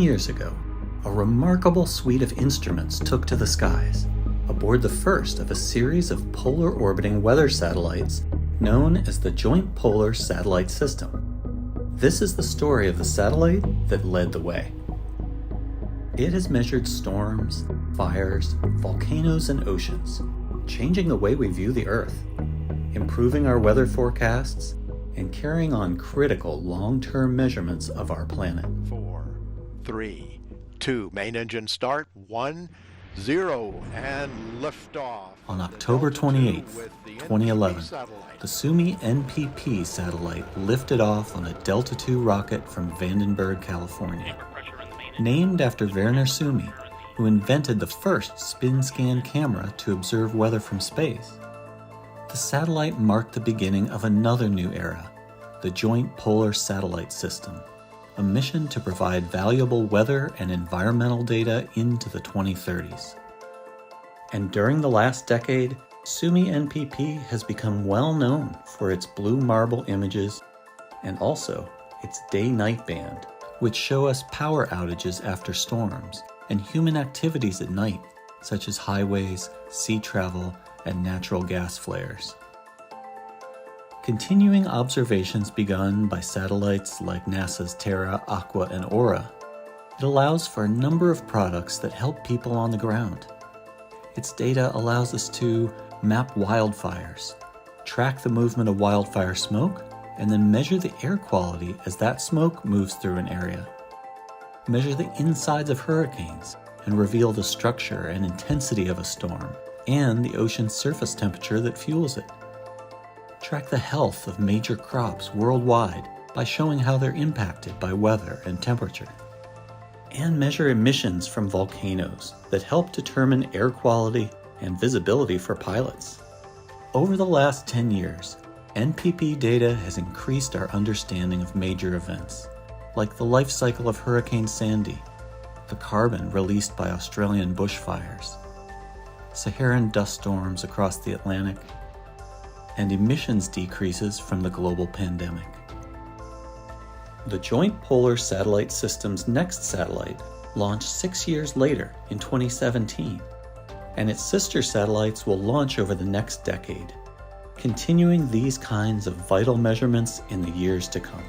years ago, a remarkable suite of instruments took to the skies, aboard the first of a series of polar orbiting weather satellites known as the Joint Polar Satellite System. This is the story of the satellite that led the way. It has measured storms, fires, volcanoes, and oceans, changing the way we view the Earth, improving our weather forecasts, and carrying on critical long-term measurements of our planet. 4, 3, 2, main engine start, 1, 0, and liftoff. On October 28, 2011, the Suomi NPP satellite lifted off on a Delta II rocket from Vandenberg, California. Named after Werner Suomi, who invented the first spin-scan camera to observe weather from space. The satellite marked the beginning of another new era, the Joint Polar Satellite System, a mission to provide valuable weather and environmental data into the 2030s. And during the last decade, Suomi NPP has become well known for its blue marble images and also its day-night band, which show us power outages after storms and human activities at night, such as highways, sea travel, and natural gas flares. Continuing observations begun by satellites like NASA's Terra, Aqua, and Aura, it allows for a number of products that help people on the ground. Its data allows us to map wildfires, track the movement of wildfire smoke, and then measure the air quality as that smoke moves through an area. Measure the insides of hurricanes and reveal the structure and intensity of a storm and the ocean's surface temperature that fuels it. Track the health of major crops worldwide by showing how they're impacted by weather and temperature. And measure emissions from volcanoes that help determine air quality and visibility for pilots. Over the last 10 years, NPP data has increased our understanding of major events, like the life cycle of Hurricane Sandy, the carbon released by Australian bushfires, Saharan dust storms across the Atlantic, and emissions decreases from the global pandemic. The Joint Polar Satellite System's next satellite launched 6 years later in 2017, and its sister satellites will launch over the next decade, continuing these kinds of vital measurements in the years to come.